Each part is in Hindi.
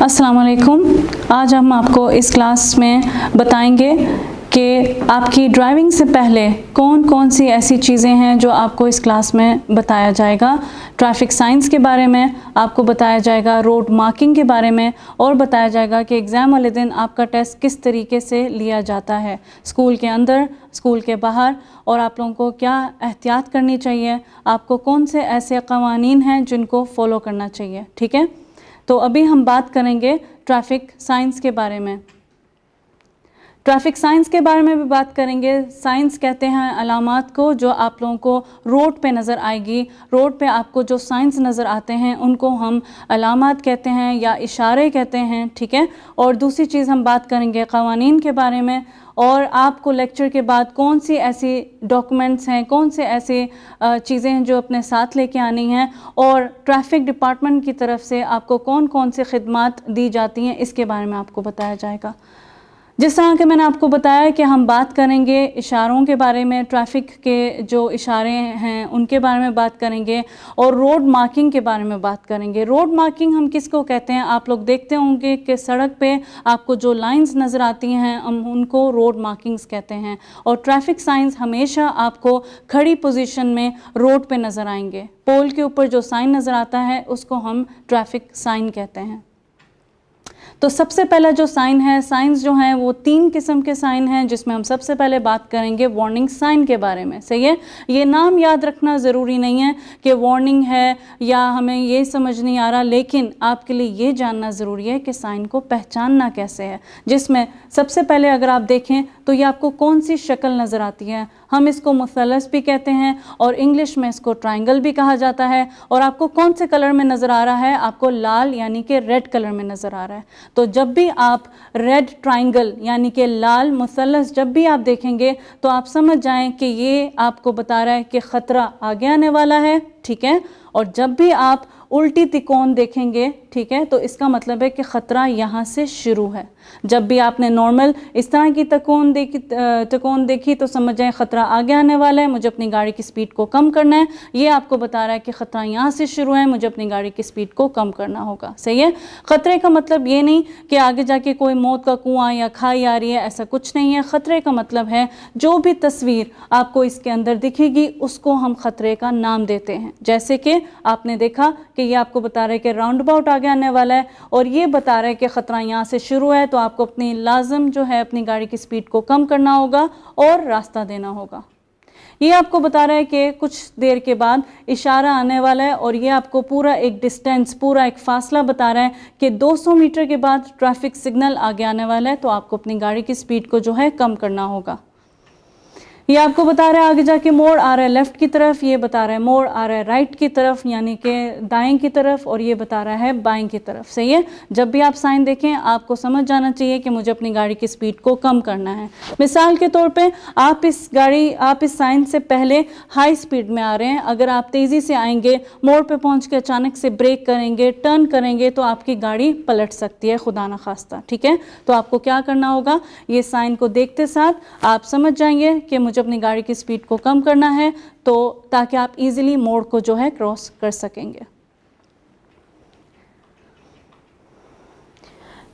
अस्सलाम वालेकुम। आज हम आपको इस क्लास में बताएंगे कि आपकी ड्राइविंग से पहले कौन कौन सी ऐसी चीज़ें हैं जो आपको इस क्लास में बताया जाएगा। ट्रैफिक साइंस के बारे में आपको बताया जाएगा, रोड मार्किंग के बारे में, और बताया जाएगा कि एग्ज़ाम वाले दिन आपका टेस्ट किस तरीके से लिया जाता है, स्कूल के अंदर, स्कूल के बाहर, और आप लोगों को क्या एहतियात करनी चाहिए, आपको कौन से ऐसे क़वानीन हैं जिनको फ़ॉलो करना चाहिए। ठीक है, तो अभी हम बात करेंगे ट्रैफिक साइंस के बारे में। ट्रैफिक साइंस के बारे में भी बात करेंगे। साइंस कहते हैं अलामात को जो आप लोगों को रोड पे नज़र आएगी। रोड पे आपको जो साइंस नज़र आते हैं उनको हम अलामात कहते हैं या इशारे कहते हैं। ठीक है, और दूसरी चीज़ हम बात करेंगे क़वानीन के बारे में, और आपको लेक्चर के बाद कौन सी ऐसी डॉक्यूमेंट्स हैं, कौन से ऐसी चीज़ें हैं जो अपने साथ लेके आनी हैं, और ट्रैफिक डिपार्टमेंट की तरफ से आपको कौन कौन से खिदमात दी जाती हैं इसके बारे में आपको बताया जाएगा। जिस तरह के मैंने आपको बताया कि हम बात करेंगे इशारों के बारे में, ट्रैफिक के जो इशारे हैं उनके बारे में बात करेंगे, और रोड मार्किंग के बारे में बात करेंगे। रोड मार्किंग हम किसको कहते हैं? आप लोग देखते होंगे कि सड़क पे आपको जो लाइंस नज़र आती हैं हम उनको रोड मार्किंग्स कहते हैं, और ट्रैफिक साइंस हमेशा आपको खड़ी पोजीशन में रोड पे नज़र आएंगे। पोल के ऊपर जो साइन नज़र आता है उसको हम ट्रैफिक साइन कहते हैं। तो सबसे पहला जो साइन है, साइंस जो हैं वो 3 किस्म के साइन हैं, जिसमें हम सबसे पहले बात करेंगे वार्निंग साइन के बारे में। सही है, ये नाम याद रखना ज़रूरी नहीं है कि वार्निंग है या हमें ये समझ नहीं आ रहा, लेकिन आपके लिए ये जानना ज़रूरी है कि साइन को पहचानना कैसे है। जिसमें सबसे पहले अगर आप देखें तो ये आपको कौन सी शक्ल नज़र आती है। हम इसको मुसल्लस भी कहते हैं और इंग्लिश में इसको ट्रायंगल भी कहा जाता है। और आपको कौन से कलर में नज़र आ रहा है? आपको लाल यानी कि रेड कलर में नज़र आ रहा है। तो जब भी आप रेड ट्रायंगल यानी कि लाल मुसल्लस जब भी आप देखेंगे तो आप समझ जाएं कि ये आपको बता रहा है कि ख़तरा आगे आने वाला है। ठीक है, और जब भी आप उल्टी तिकोन देखेंगे, ठीक है, तो इसका मतलब है कि ख़तरा यहाँ से शुरू है। जब भी आपने नॉर्मल इस तरह की तिकोन देखी तो समझ जाए ख़तरा आगे आने वाला है, मुझे अपनी गाड़ी की स्पीड को कम करना है। ये आपको बता रहा है कि ख़तरा यहाँ से शुरू है, मुझे अपनी गाड़ी की स्पीड को कम करना होगा। सही है, ख़तरे का मतलब ये नहीं कि आगे जाके कोई मौत का कुआं या खाई आ रही है, ऐसा कुछ नहीं है। ख़तरे का मतलब है जो भी तस्वीर आपको इसके अंदर दिखेगी उसको हम ख़तरे का नाम देते हैं। जैसे कि आपने देखा कि ये आपको बता रहा है कि राउंड अबाउट आगे आने वाला है, और ये बता रहा है कि ख़तरा यहाँ से शुरू है, तो आपको अपनी लाजम जो है अपनी गाड़ी की स्पीड को कम करना होगा और रास्ता देना होगा। ये आपको बता रहा है कि कुछ देर के बाद इशारा आने वाला है, और ये आपको पूरा एक डिस्टेंस, पूरा एक फासला बता रहा है कि 200 मीटर के बाद ट्रैफिक सिग्नल आगे आने वाला है, तो आपको अपनी गाड़ी की स्पीड को जो है कम करना होगा। ये आपको बता रहा है आगे जाके मोड़ आ रहा है लेफ़्ट की तरफ, ये बता रहा है मोड़ आ रहा है राइट की तरफ यानी कि दाएं की तरफ, और ये बता रहा है बाएं की तरफ। सही है, जब भी आप साइन देखें आपको समझ जाना चाहिए कि मुझे अपनी गाड़ी की स्पीड को कम करना है। मिसाल के तौर पे आप इस साइन से पहले हाई स्पीड में आ रहे हैं, अगर आप तेज़ी से आएंगे, मोड़ पर पहुँच के अचानक से ब्रेक करेंगे, टर्न करेंगे, तो आपकी गाड़ी पलट सकती है, खुदा न खास्ता। ठीक है, तो आपको क्या करना होगा, ये साइन को देखते साथ आप समझ जाएंगे कि मुझे अपनी गाड़ी की स्पीड को कम करना है, तो ताकि आप इजीली मोड़ को जो है क्रॉस कर सकेंगे।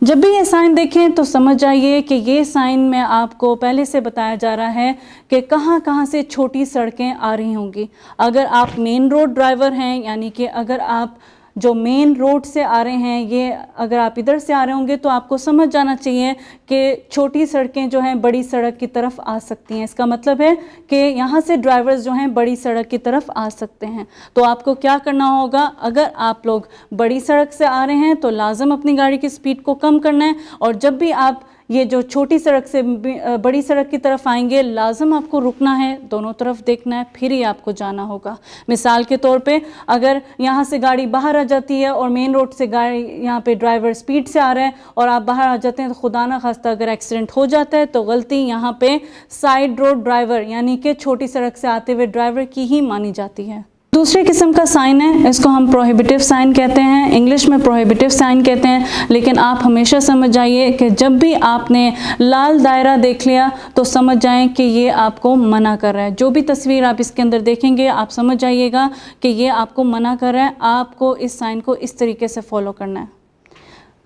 जब भी ये साइन देखें तो समझ जाइए कि ये साइन में आपको पहले से बताया जा रहा है कि कहाँ कहाँ से छोटी सड़कें आ रही होंगी। अगर आप मेन रोड ड्राइवर हैं, यानी कि अगर आप जो मेन रोड से आ रहे हैं, ये अगर आप इधर से आ रहे होंगे तो आपको समझ जाना चाहिए कि छोटी सड़कें जो हैं बड़ी सड़क की तरफ आ सकती हैं। इसका मतलब है कि यहाँ से ड्राइवर्स जो हैं बड़ी सड़क की तरफ आ सकते हैं। तो आपको क्या करना होगा, अगर आप लोग बड़ी सड़क से आ रहे हैं तो लाजम अपनी गाड़ी की स्पीड को कम करना है, और जब भी आप ये जो छोटी सड़क से बड़ी सड़क की तरफ आएंगे लाजम आपको रुकना है, दोनों तरफ देखना है, फिर ही आपको जाना होगा। मिसाल के तौर पे अगर यहाँ से गाड़ी बाहर आ जाती है और मेन रोड से गाड़ी यहाँ पे ड्राइवर स्पीड से आ रहा है और आप बाहर आ जाते हैं, तो खुदा ना खास्ता अगर एक्सीडेंट हो जाता है तो गलती यहाँ पे साइड रोड ड्राइवर यानी कि छोटी सड़क से आते हुए ड्राइवर की ही मानी जाती है। दूसरे किस्म का साइन है, इसको हम प्रोहिबिटिव साइन कहते हैं, इंग्लिश में प्रोहिबिटिव साइन कहते हैं। लेकिन आप हमेशा समझ जाइए कि जब भी आपने लाल दायरा देख लिया तो समझ जाएं कि ये आपको मना कर रहा है। जो भी तस्वीर आप इसके अंदर देखेंगे आप समझ जाइएगा कि ये आपको मना कर रहा है, आपको इस साइन को इस तरीके से फॉलो करना है।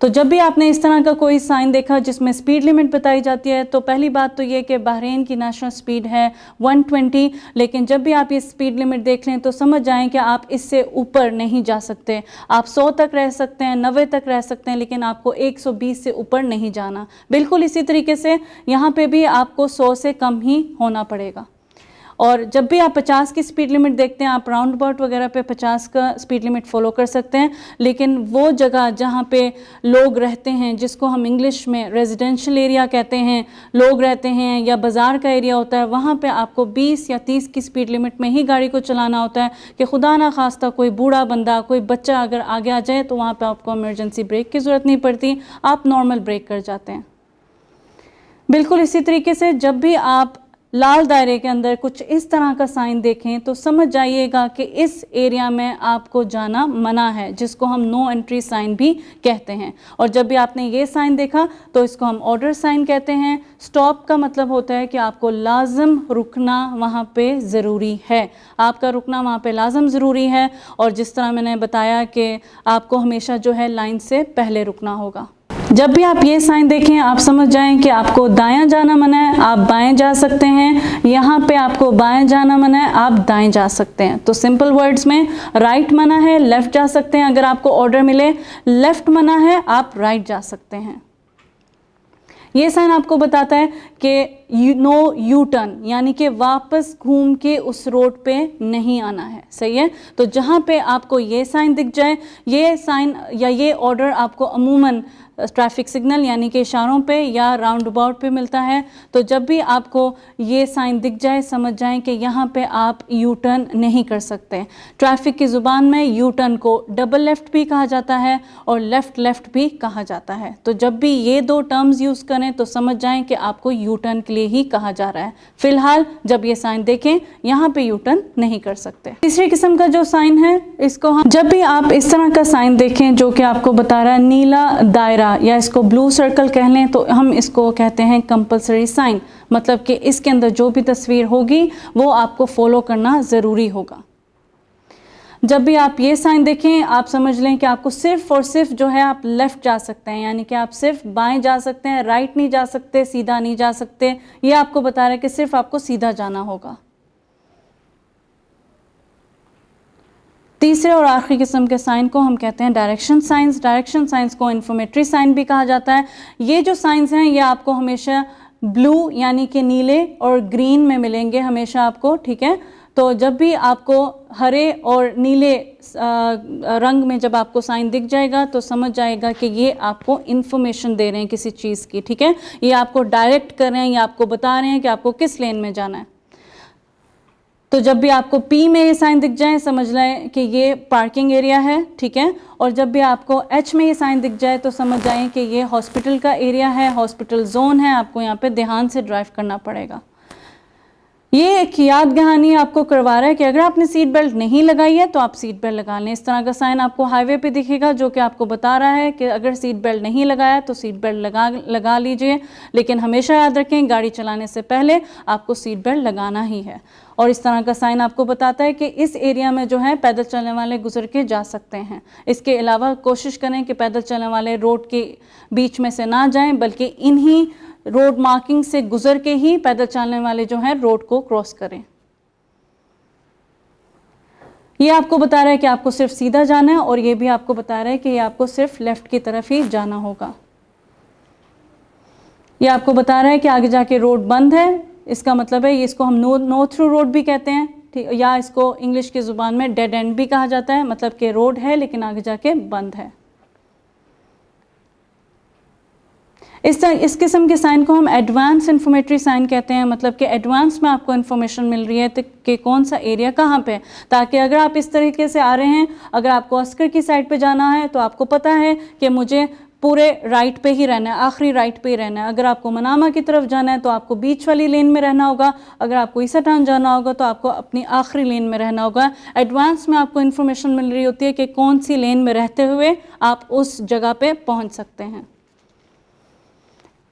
तो जब भी आपने इस तरह का कोई साइन देखा जिसमें स्पीड लिमिट बताई जाती है, तो पहली बात तो ये कि बहरीन की नेशनल स्पीड है 120, लेकिन जब भी आप ये स्पीड लिमिट देख लें तो समझ जाएं कि आप इससे ऊपर नहीं जा सकते। आप 100 तक रह सकते हैं, 90 तक रह सकते हैं, लेकिन आपको 120 से ऊपर नहीं जाना। बिल्कुल इसी तरीके से यहाँ पे भी आपको 100 से कम ही होना पड़ेगा। और जब भी आप 50 की स्पीड लिमिट देखते हैं, आप राउंड अबाउट वगैरह पे 50 का स्पीड लिमिट फॉलो कर सकते हैं, लेकिन वो जगह जहाँ पे लोग रहते हैं, जिसको हम इंग्लिश में रेजिडेंशियल एरिया कहते हैं, लोग रहते हैं या बाज़ार का एरिया होता है, वहाँ पे आपको 20 या 30 की स्पीड लिमिट में ही गाड़ी को चलाना होता है कि खुदा ना खास्ता कोई बूढ़ा बंदा, कोई बच्चा अगर आगे आ जाए तो वहाँ पर आपको इमरजेंसी ब्रेक की ज़रूरत नहीं पड़ती, आप नॉर्मल ब्रेक कर जाते हैं। बिल्कुल इसी तरीके से जब भी आप लाल दायरे के अंदर कुछ इस तरह का साइन देखें तो समझ जाइएगा कि इस एरिया में आपको जाना मना है, जिसको हम नो एंट्री साइन भी कहते हैं। और जब भी आपने ये साइन देखा तो इसको हम ऑर्डर साइन कहते हैं। स्टॉप का मतलब होता है कि आपको लाजम रुकना वहाँ पे ज़रूरी है, आपका रुकना वहाँ पे लाजम ज़रूरी है। और जिस तरह मैंने बताया कि आपको हमेशा जो है लाइन से पहले रुकना होगा। जब भी आप ये साइन देखें आप समझ जाएं कि आपको दायां जाना मना है, आप बाएं जा सकते हैं। यहाँ पे आपको बाएं जाना मना है, आप दाएं जा सकते हैं। तो सिंपल वर्ड्स में राइट मना है, लेफ़्ट जा सकते हैं। अगर आपको ऑर्डर मिले लेफ़्ट मना है, आप राइट जा सकते हैं। ये साइन आपको बताता है कि नो यू टर्न, यानी कि वापस घूम के उस रोड पे नहीं आना है। सही है। तो जहाँ पे आपको ये साइन दिख जाए, ये साइन या ये ऑर्डर आपको अमूमन ट्रैफिक सिग्नल यानी कि इशारों पे या राउंड अबाउट पे मिलता है। तो जब भी आपको ये साइन दिख जाए समझ जाएं कि यहाँ पे आप यू टर्न नहीं कर सकते। ट्रैफिक की ज़ुबान में यू टर्न को डबल लेफ़्ट भी कहा जाता है और लेफ़्ट भी कहा जाता है। तो जब भी ये दो टर्म्स यूज़ करें तो समझ जाएं कि आपको यू टर्न के लिए ही कहा जा रहा है। फ़िलहाल जब ये साइन देखें यहाँ पे यू टर्न नहीं कर सकते। तीसरी किस्म का जो साइन है, इसको हम जब भी आप इस तरह का साइन देखें जो कि आपको बता रहा है नीला दायरा या इसको ब्लू सर्कल कह लें, तो हम इसको कहते हैं कंपलसरी साइन। मतलब कि इसके अंदर जो भी तस्वीर होगी वो आपको फॉलो करना ज़रूरी होगा। जब भी आप ये साइन देखें आप समझ लें कि आपको सिर्फ और सिर्फ जो है आप लेफ़्ट जा सकते हैं, यानी कि आप सिर्फ बाएं जा सकते हैं, राइट नहीं जा सकते, सीधा नहीं जा सकते। ये आपको बता रहा है कि सिर्फ आपको सीधा जाना होगा। तीसरे और आखिरी किस्म के साइन को हम कहते हैं डायरेक्शन साइंस। डायरेक्शन साइंस को इन्फॉर्मेटरी साइन भी कहा जाता है। ये जो साइंस हैं ये आपको हमेशा ब्लू यानी कि नीले और ग्रीन में मिलेंगे हमेशा आपको, ठीक है। तो जब भी आपको हरे और नीले रंग में जब आपको साइन दिख जाएगा तो समझ जाएगा कि ये आपको इन्फॉर्मेशन दे रहे हैं किसी चीज़ की, ठीक है। ये आपको डायरेक्ट कर रहे हैं, ये आपको बता रहे हैं कि आपको किस लेन में जाना है। तो जब भी आपको P में ये साइन दिख जाए समझ लें कि ये पार्किंग एरिया है, ठीक है। और जब भी आपको H में ये साइन दिख जाए तो समझ जाएं कि ये हॉस्पिटल का एरिया है, हॉस्पिटल जोन है। आपको यहाँ पे ध्यान से ड्राइव करना पड़ेगा। ये एक याद दहानी आपको करवा रहा है कि अगर आपने सीट बेल्ट नहीं लगाई है तो आप सीट बेल्ट लगा लें। इस तरह का साइन आपको हाईवे पे दिखेगा जो कि आपको बता रहा है कि अगर सीट बेल्ट नहीं लगाया तो सीट बेल्ट लगा लीजिए। लेकिन हमेशा याद रखें गाड़ी चलाने से पहले आपको सीट बेल्ट लगाना ही है। और इस तरह का साइन आपको बताता है कि इस एरिया में जो है पैदल चलने वाले गुजर के जा सकते हैं। इसके अलावा कोशिश करें कि पैदल चलने वाले रोड के बीच में से ना जाएं, बल्कि इन्हीं रोड मार्किंग से गुजर के ही पैदल चलने वाले जो हैं रोड को क्रॉस करें। ये आपको बता रहा है कि आपको सिर्फ सीधा जाना है और ये भी आपको बता रहा है कि ये आपको सिर्फ लेफ़्ट की तरफ ही जाना होगा। ये आपको बता रहा है कि आगे जाके रोड बंद है। इसका मतलब है इसको हम नो थ्रू रोड भी कहते हैं, ठीक, या इसको इंग्लिश की ज़ुबान में डेड एंड भी कहा जाता है। मतलब कि रोड है लेकिन आगे जाके बंद है। इस किस्म के साइन को हम एडवांस इन्फॉर्मेटरी साइन कहते हैं। मतलब कि एडवांस में आपको इन्फॉर्मेशन मिल रही है कि कौन सा एरिया कहाँ पे है, ताकि अगर आप इस तरीके से आ रहे हैं, अगर आपको अस्कर की साइड पे जाना है तो आपको पता है कि मुझे पूरे राइट पे ही रहना है, आखिरी राइट पे ही रहना है। अगर आपको मनामा की तरफ जाना है तो आपको बीच वाली लेन में रहना होगा। अगर आपको ईसा टाउन जाना होगा तो आपको अपनी आखिरी लेन में रहना होगा। एडवांस में आपको इन्फॉर्मेशन मिल रही होती है कि कौन सी लेन में रहते हुए आप उस जगह पे पहुंच सकते हैं।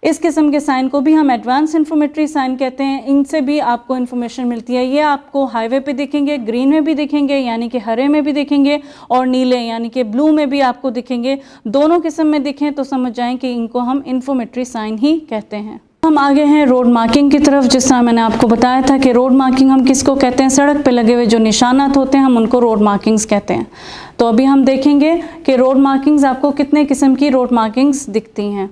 इस किस्म के साइन को भी हम एडवांस इंफॉर्मेटरी साइन कहते हैं। इनसे भी आपको इन्फॉर्मेशन मिलती है। ये आपको हाईवे पे दिखेंगे, ग्रीन में भी दिखेंगे यानी कि हरे में भी दिखेंगे, और नीले यानी कि ब्लू में भी आपको दिखेंगे। दोनों किस्म में दिखें तो समझ जाएं कि इनको हम इंफॉर्मेटरी साइन ही कहते हैं। हम आगे हैं रोड मार्किंग की तरफ। जिस तरह मैंने आपको बताया था कि रोड मार्किंग हम किसको कहते हैं, सड़क पे लगे हुए जो निशानात होते हैं हम उनको रोड मार्किंग्स कहते हैं। तो अभी हम देखेंगे कि रोड मार्किंग्स आपको कितने किस्म की रोड मार्किंग्स दिखती हैं।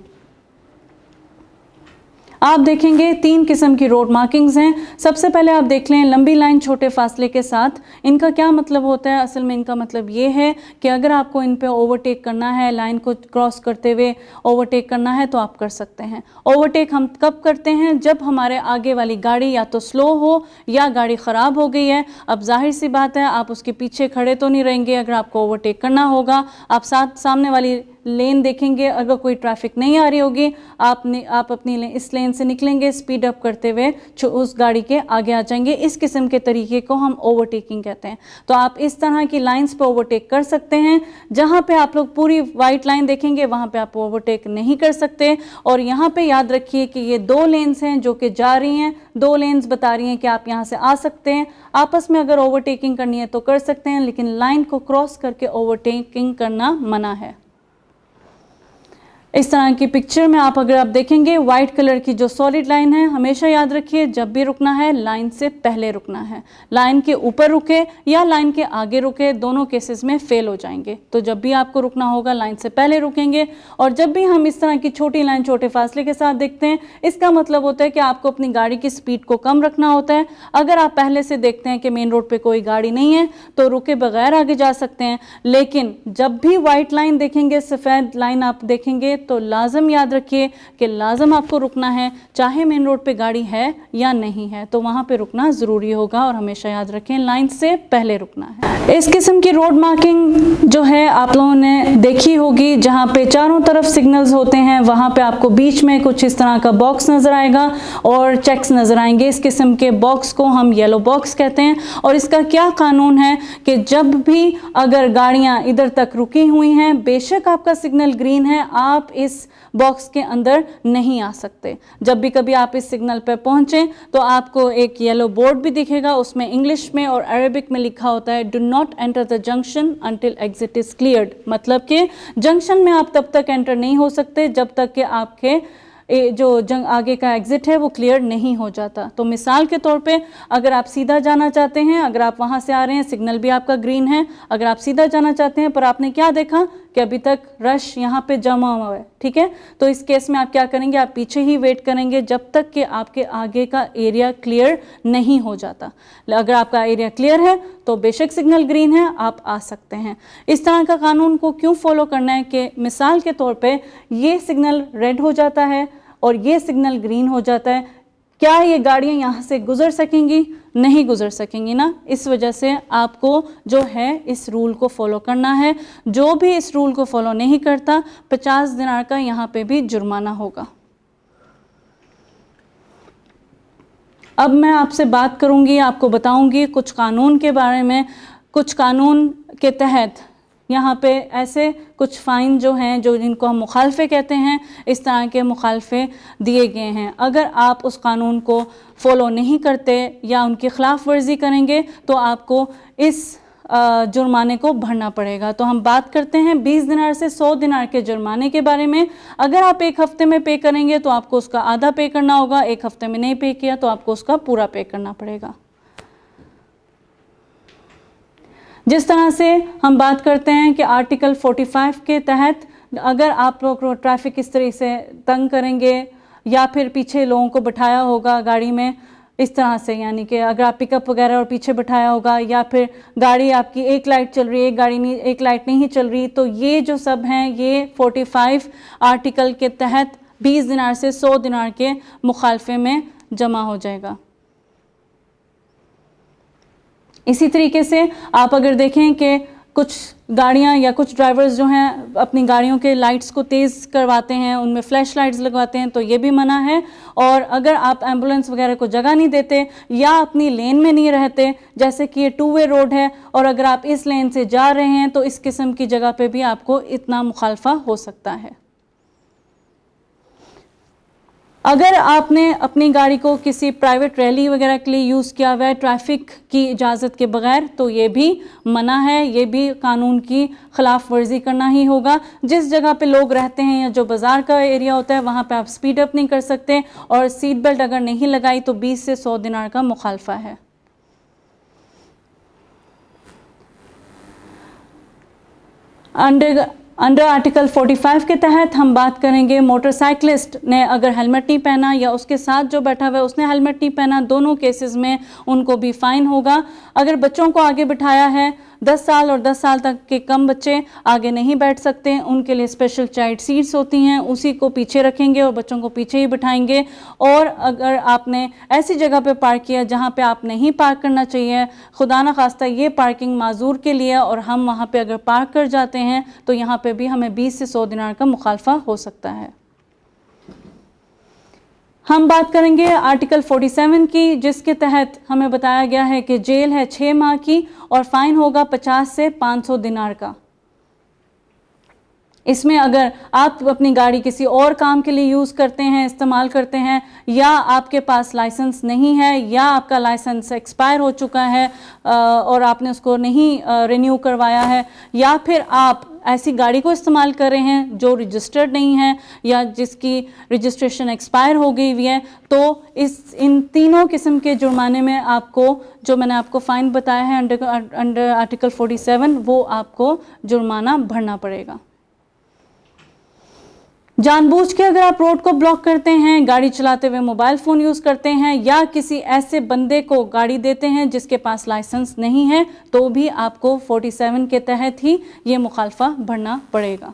आप देखेंगे 3 किस्म की रोड मार्किंग्स हैं। सबसे पहले आप देख लें लंबी लाइन छोटे फासले के साथ। इनका क्या मतलब होता है? असल में इनका मतलब ये है कि अगर आपको इन पे ओवरटेक करना है, लाइन को क्रॉस करते हुए ओवरटेक करना है तो आप कर सकते हैं। ओवरटेक हम कब करते हैं? जब हमारे आगे वाली गाड़ी या तो स्लो हो या गाड़ी ख़राब हो गई है। अब जाहिर सी बात है आप उसके पीछे खड़े तो नहीं रहेंगे। अगर आपको ओवरटेक करना होगा, आप सामने वाली लेन देखेंगे, अगर कोई ट्रैफिक नहीं आ रही होगी आप अपनी इस लेन से निकलेंगे, स्पीड अप करते हुए उस गाड़ी के आगे आ जाएंगे। इस किस्म के तरीके को हम ओवरटेकिंग कहते हैं। तो आप इस तरह की लाइंस पे ओवरटेक कर सकते हैं। जहां पे आप लोग पूरी वाइट लाइन देखेंगे वहां पे आप ओवरटेक नहीं कर सकते। और यहाँ पे याद रखिए कि ये 2 लेन्स हैं जो कि जा रही हैं, 2 लेन्स बता रही हैं कि आप यहाँ से आ सकते हैं। आपस में अगर ओवरटेकिंग करनी है तो कर सकते हैं, लेकिन लाइन को क्रॉस करके ओवरटेकिंग करना मना है। इस तरह की पिक्चर में अगर आप देखेंगे वाइट कलर की जो सॉलिड लाइन है, हमेशा याद रखिए जब भी रुकना है लाइन से पहले रुकना है। लाइन के ऊपर रुके या लाइन के आगे रुके, दोनों केसेस में फेल हो जाएंगे। तो जब भी आपको रुकना होगा लाइन से पहले रुकेंगे। और जब भी हम इस तरह की छोटी लाइन छोटे फासले के साथ देखते हैं, इसका मतलब होता है कि आपको अपनी गाड़ी की स्पीड को कम रखना होता है। अगर आप पहले से देखते हैं कि मेन रोड पर कोई गाड़ी नहीं है तो रुके बगैर आगे जा सकते हैं। लेकिन जब भी वाइट लाइन देखेंगे, सफ़ेद लाइन आप देखेंगे, तो लाजम याद रखिए कि लाजम आपको रुकना है, चाहे मेन रोड पे गाड़ी है या नहीं है, तो वहाँ पे रुकना ज़रूरी होगा। और हमेशा याद रखें लाइन से पहले रुकना है। इस किस्म की रोड मार्किंग जो है आप लोगों ने देखी होगी, जहाँ पे चारों तरफ सिग्नल्स होते हैं, वहाँ पे आपको बीच में कुछ इस तरह का बॉक्स नज़र आएगा और चेक्स नज़र आएंगे। इस किस्म के बॉक्स को हम येलो बॉक्स कहते हैं। और इसका क्या कानून है कि जब भी अगर गाड़ियाँ इधर तक रुकी हुई हैं, बेशक आपका सिग्नल ग्रीन है, आप इस बॉक्स के अंदर नहीं आ सकते। जब भी कभी आप इस सिग्नल पर पहुंचें तो आपको एक येलो बोर्ड भी दिखेगा, उसमें इंग्लिश में और अरेबिक में लिखा होता है, do not enter the junction until exit is cleared. मतलब कि जंक्शन में आप तब तक एंटर नहीं हो सकते जब तक कि आपके जो आगे का एग्जिट है वो क्लियर नहीं हो जाता। तो मिसाल के तौर पे अगर आप सीधा जाना चाहते हैं, अगर आप वहाँ से आ रहे हैं, सिग्नल भी आपका ग्रीन है, अगर आप सीधा जाना चाहते हैं पर आपने क्या देखा कि अभी तक रश यहाँ पे जमा हुआ है, ठीक है, तो इस केस में आप क्या करेंगे, आप पीछे ही वेट करेंगे जब तक कि आपके आगे का एरिया क्लियर नहीं हो जाता। अगर आपका एरिया क्लियर है तो बेशक सिग्नल ग्रीन है, आप आ सकते हैं। इस तरह का कानून को क्यों फॉलो करना है कि मिसाल के तौर पे ये सिग्नल रेड हो जाता है और ये सिग्नल ग्रीन हो जाता है, क्या ये गाड़ियाँ यहाँ से गुजर सकेंगी? नहीं गुजर सकेंगी ना। इस वजह से आपको जो है इस रूल को फॉलो करना है। जो भी इस रूल को फॉलो नहीं करता 50 दिनार का यहाँ पे भी जुर्माना होगा। अब मैं आपसे बात करूँगी, आपको बताऊँगी कुछ कानून के बारे में। कुछ कानून के तहत यहाँ पे ऐसे कुछ फ़ाइन जो हैं, जो जिनको हम मुखालफे कहते हैं, इस तरह के मुखालफे दिए गए हैं। अगर आप उस कानून को फॉलो नहीं करते या उनकी ख़िलाफ़ वर्जी करेंगे तो आपको इस जुर्माने को भरना पड़ेगा। तो हम बात करते हैं 20 दिनार से 100 दिनार के जुर्माने के बारे में। अगर आप एक हफ़्ते में पे करेंगे तो आपको उसका आधा पे करना होगा, एक हफ़्ते में नहीं पे किया तो आपको उसका पूरा पे करना पड़ेगा। जिस तरह से हम बात करते हैं कि आर्टिकल 45 के तहत अगर आप लोग ट्रैफिक इस तरह से तंग करेंगे या फिर पीछे लोगों को बिठाया होगा गाड़ी में इस तरह से, यानी कि अगर आप पिकअप वगैरह और पीछे बिठाया होगा या फिर गाड़ी आपकी एक लाइट चल रही है, एक लाइट नहीं चल रही, तो ये जो सब हैं ये 45 आर्टिकल के तहत 20 दिनार से 100 दिनार के मुखालफे में जमा हो जाएगा। इसी तरीके से आप अगर देखें कि कुछ गाड़ियां या कुछ ड्राइवर्स जो हैं अपनी गाड़ियों के लाइट्स को तेज़ करवाते हैं, उनमें फ्लैश लाइट्स लगवाते हैं, तो ये भी मना है। और अगर आप एम्बुलेंस वगैरह को जगह नहीं देते या अपनी लेन में नहीं रहते, जैसे कि ये 2 वे रोड है और अगर आप इस लेन से जा रहे हैं तो इस किस्म की जगह पे भी आपको इतना मुखालफा हो सकता है। अगर आपने अपनी गाड़ी को किसी प्राइवेट रैली वगैरह के लिए यूज़ किया हुआ है ट्रैफिक की इजाज़त के बगैर, तो ये भी मना है, ये भी कानून की खिलाफ वर्जी करना ही होगा। जिस जगह पे लोग रहते हैं या जो बाज़ार का एरिया होता है वहाँ पे आप स्पीड अप नहीं कर सकते, और सीट बेल्ट अगर नहीं लगाई तो 20 से 100 दिनार का मुखालफा है। अंडर आर्टिकल 45 के तहत हम बात करेंगे मोटरसाइकिलिस्ट ने अगर हेलमेट नहीं पहना या उसके साथ जो बैठा हुआ है उसने हेलमेट नहीं पहना, दोनों केसेस में उनको भी फ़ाइन होगा। अगर बच्चों को आगे बिठाया है, 10 साल और 10 साल तक के कम बच्चे आगे नहीं बैठ सकते, उनके लिए स्पेशल चाइल्ड सीट्स होती हैं, उसी को पीछे रखेंगे और बच्चों को पीछे ही बिठाएंगे। और अगर आपने ऐसी जगह पे पार्क किया जहाँ पे आप नहीं पार्क करना चाहिए, खुदा न खास्ता ये पार्किंग माजूर के लिए, और हम वहाँ पे अगर पार्क कर जाते हैं तो यहाँ पे भी हमें 20 से 100 दिनार का मुखालफा हो सकता है। हम बात करेंगे आर्टिकल 47 की, जिसके तहत हमें बताया गया है कि जेल है 6 माह की और फाइन होगा 50 से 500 दिनार का। इसमें अगर आप अपनी गाड़ी किसी और काम के लिए यूज़ करते हैं, इस्तेमाल करते हैं, या आपके पास लाइसेंस नहीं है या आपका लाइसेंस एक्सपायर हो चुका है और आपने उसको नहीं रिन्यू करवाया है, या फिर आप ऐसी गाड़ी को इस्तेमाल कर रहे हैं जो रजिस्टर्ड नहीं है या जिसकी रजिस्ट्रेशन एक्सपायर हो गई हुई है, तो इन तीनों किस्म के जुर्माने में आपको, जो मैंने आपको फ़ाइन बताया है अंडर आर्टिकल 47, वो आपको जुर्माना भरना पड़ेगा। जानबूझ के अगर आप रोड को ब्लॉक करते हैं, गाड़ी चलाते हुए मोबाइल फ़ोन यूज़ करते हैं, या किसी ऐसे बंदे को गाड़ी देते हैं जिसके पास लाइसेंस नहीं है, तो भी आपको 47 के तहत ही ये मुखालफा भरना पड़ेगा।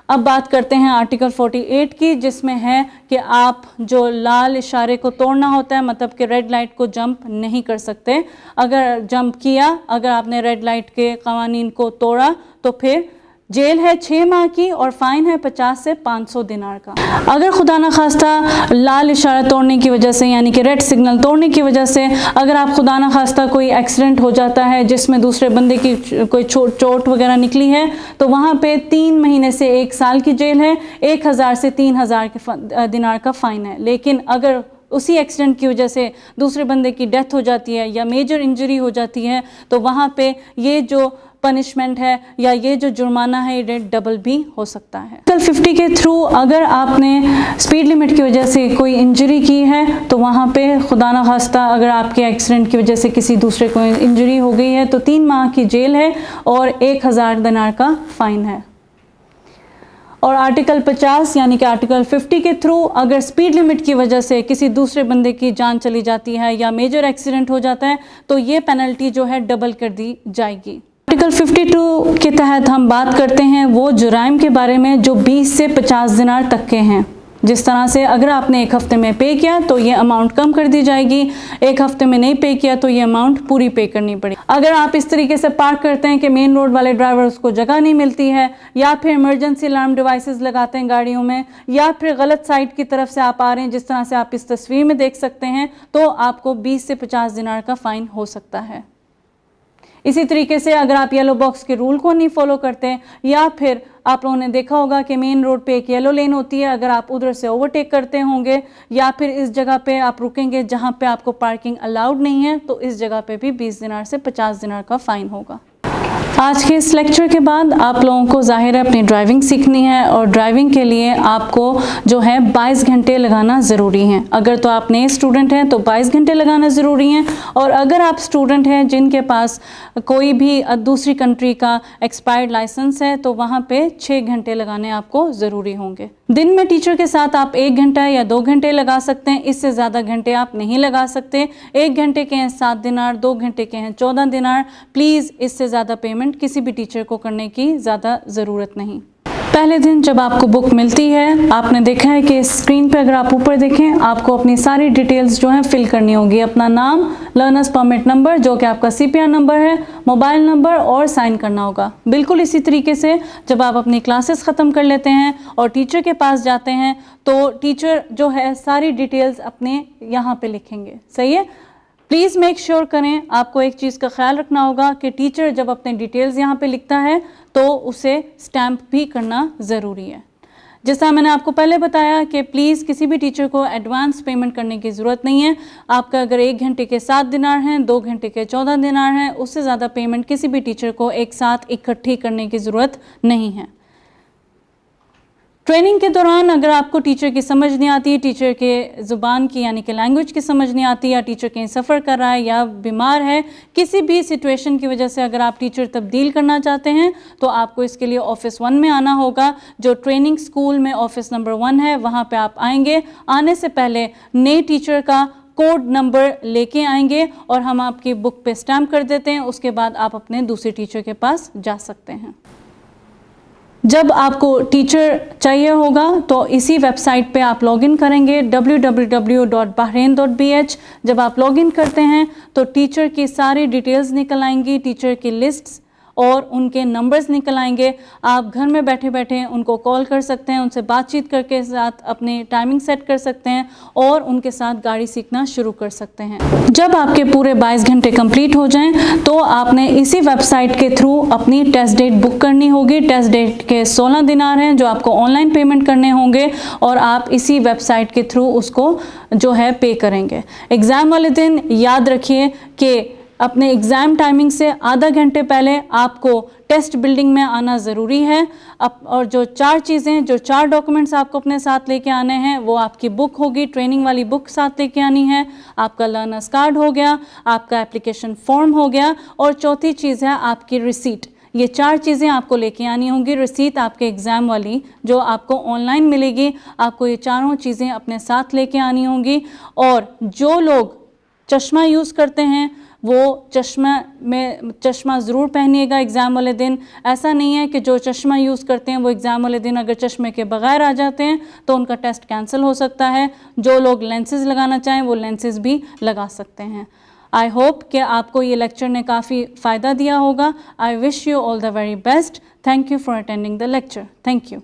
अब बात करते हैं आर्टिकल 48 की, जिसमें है कि आप जो लाल इशारे को तोड़ना होता है, मतलब कि रेड लाइट को जंप नहीं कर सकते। अगर जंप किया, अगर आपने रेड लाइट के कवानीन को तोड़ा, तो फिर जेल है 6 माह की और फाइन है 50 से 500 दिनार का। अगर खुदा न खास्ता लाल इशारा तोड़ने की वजह से, यानी कि रेड सिग्नल तोड़ने की वजह से, अगर आप खुदा न खास्ता कोई एक्सीडेंट हो जाता है जिसमें दूसरे बंदे की कोई चोट वगैरह निकली है, तो वहाँ पे 3 महीने से 1 साल की जेल है, 1000 से 3000 के दिनार का फ़ाइन है। लेकिन अगर उसी एक्सीडेंट की वजह से दूसरे बंदे की डेथ हो जाती है या मेजर इंजरी हो जाती है, तो वहाँ पे ये जो पनिशमेंट है या ये जो जुर्माना है ये डबल भी हो सकता है। आर्टिकल 50 के थ्रू अगर आपने स्पीड लिमिट की वजह से कोई इंजरी की है, तो वहाँ पे खुदा न खास्ता अगर आपके एक्सीडेंट की वजह से किसी दूसरे को इंजरी हो गई है, तो 3 माह की जेल है और 1000 दिनार का फ़ाइन है। और आर्टिकल 50 यानी कि आर्टिकल 50 के थ्रू अगर स्पीड लिमिट की वजह से किसी दूसरे बंदे की जान चली जाती है या मेजर एक्सीडेंट हो जाता है, तो ये पेनल्टी जो है डबल कर दी जाएगी। आर्टिकल 52 के तहत हम बात करते हैं वो जुराइम के बारे में जो 20 से 50 दिनार तक के हैं। जिस तरह से अगर आपने 1 हफ्ते में पे किया तो ये अमाउंट कम कर दी जाएगी, 1 हफ्ते में नहीं पे किया तो ये अमाउंट पूरी पे करनी पड़ेगी। अगर आप इस तरीके से पार्क करते हैं कि मेन रोड वाले ड्राइवर्स को जगह नहीं मिलती है, या फिर इमरजेंसी अलार्म डिवाइसेस लगाते हैं गाड़ियों में, या फिर गलत साइड की तरफ से आप आ रहे हैं, जिस तरह से आप इस तस्वीर में देख सकते हैं, तो आपको 20 से 50 दिनार का फ़ाइन हो सकता है। इसी तरीके से अगर आप येलो बॉक्स के रूल को नहीं फॉलो करते, या फिर आप लोगों ने देखा होगा कि मेन रोड पे एक येलो लेन होती है, अगर आप उधर से ओवरटेक करते होंगे या फिर इस जगह पे आप रुकेंगे जहां पे आपको पार्किंग अलाउड नहीं है, तो इस जगह पे भी 20 दिनार से 50 दिनार का फ़ाइन होगा। आज के इस लेक्चर के बाद आप लोगों को ज़ाहिर है अपनी ड्राइविंग सीखनी है, और ड्राइविंग के लिए आपको जो है 22 घंटे लगाना ज़रूरी है। अगर तो आप नए स्टूडेंट हैं तो 22 घंटे लगाना ज़रूरी है, और अगर आप स्टूडेंट हैं जिनके पास कोई भी दूसरी कंट्री का एक्सपायर्ड लाइसेंस है, तो वहाँ पे 6 घंटे लगाने आपको ज़रूरी होंगे। दिन में टीचर के साथ आप 1 घंटा या 2 घंटे लगा सकते हैं, इससे ज़्यादा घंटे आप नहीं लगा सकते। 1 घंटे के हैं 7 दिनार, 2 घंटे के हैं 14 दिनार। प्लीज़ इससे ज़्यादा पेमेंट किसी भी टीचर को करने की ज़्यादा ज़रूरत नहीं। पहले दिन जब आपको बुक मिलती है, आपने देखा है कि स्क्रीन पे अगर आप ऊपर देखें, आपको अपनी सारी डिटेल्स जो हैं फिल करनी होगी। अपना नाम, लर्नर्स परमिट नंबर जो कि आपका CPR नंबर है, मोबाइल नंबर, और साइन करना होगा। बिल्कुल इसी तरीके से जब आप अपनी क्लासेस ख़त्म कर लेते हैं और टीचर के पास जाते हैं, तो टीचर जो है सारी डिटेल्स अपने यहाँ पे लिखेंगे। सही है? प्लीज़ मेक श्योर करें, आपको एक चीज़ का ख्याल रखना होगा कि टीचर जब अपने डिटेल्स यहाँ पे लिखता है तो उसे स्टैम्प भी करना ज़रूरी है। जैसा मैंने आपको पहले बताया कि प्लीज़ किसी भी टीचर को एडवांस पेमेंट करने की ज़रूरत नहीं है। आपका अगर 1 घंटे के 7 दिनार हैं, 2 घंटे के 14 दिनार हैं, उससे ज़्यादा पेमेंट किसी भी टीचर को एक साथ इकट्ठी करने की ज़रूरत नहीं है। ट्रेनिंग के दौरान अगर आपको टीचर की समझ नहीं आती, टीचर के ज़ुबान की यानी कि लैंग्वेज की समझ नहीं आती, या टीचर कहीं सफ़र कर रहा है या बीमार है, किसी भी सिचुएशन की वजह से अगर आप टीचर तब्दील करना चाहते हैं तो आपको इसके लिए ऑफिस 1 में आना होगा, जो ट्रेनिंग स्कूल में ऑफिस नंबर 1 है, वहाँ पे आप आएंगे। आने से पहले नए टीचर का कोड नंबर लेके आएंगे और हम आपकी बुक पे स्टैम्प कर देते हैं। उसके बाद आप अपने दूसरे टीचर के पास जा सकते हैं। जब आपको टीचर चाहिए होगा तो इसी वेबसाइट पे आप लॉगिन करेंगे www.bahrain.bh। जब आप लॉगिन करते हैं तो टीचर की सारी डिटेल्स निकल आएंगी, टीचर की लिस्ट्स और उनके नंबर्स निकल आएंगे। आप घर में बैठे बैठे उनको कॉल कर सकते हैं, उनसे बातचीत करके साथ अपनी टाइमिंग सेट कर सकते हैं और उनके साथ गाड़ी सीखना शुरू कर सकते हैं। जब आपके पूरे 22 घंटे कंप्लीट हो जाएं तो आपने इसी वेबसाइट के थ्रू अपनी टेस्ट डेट बुक करनी होगी। टेस्ट डेट के 16 दिनार हैं जो आपको ऑनलाइन पेमेंट करने होंगे और आप इसी वेबसाइट के थ्रू उसको जो है पे करेंगे। एग्ज़ाम वाले दिन याद रखिए कि अपने एग्ज़ाम टाइमिंग से आधा घंटे पहले आपको टेस्ट बिल्डिंग में आना ज़रूरी है। और जो 4 चीज़ें, जो 4 डॉक्यूमेंट्स आपको अपने साथ लेके आने हैं वो आपकी बुक होगी, ट्रेनिंग वाली बुक साथ लेके आनी है, आपका लर्नर्स कार्ड हो गया, आपका एप्लीकेशन फॉर्म हो गया और चौथी चीज़ है आपकी रिसीट। ये 4 चीज़ें आपको लेके आनी होंगी। रिसीट आपके एग्ज़ाम वाली जो आपको ऑनलाइन मिलेगी, आपको ये चारों चीज़ें अपने साथ लेके आनी होंगी। और जो लोग चश्मा यूज़ करते हैं वो चश्मा ज़रूर पहनिएगा एग्ज़ाम वाले दिन। ऐसा नहीं है कि जो चश्मा यूज़ करते हैं वो एग्ज़ाम वाले दिन अगर चश्मे के बगैर आ जाते हैं तो उनका टेस्ट कैंसिल हो सकता है। जो लोग लेंसेज लगाना चाहें वो लेंसेज भी लगा सकते हैं। आई होप कि आपको ये लेक्चर ने काफ़ी फ़ायदा दिया होगा। I wish you all the very best. Thank you for attending the lecture. Thank you.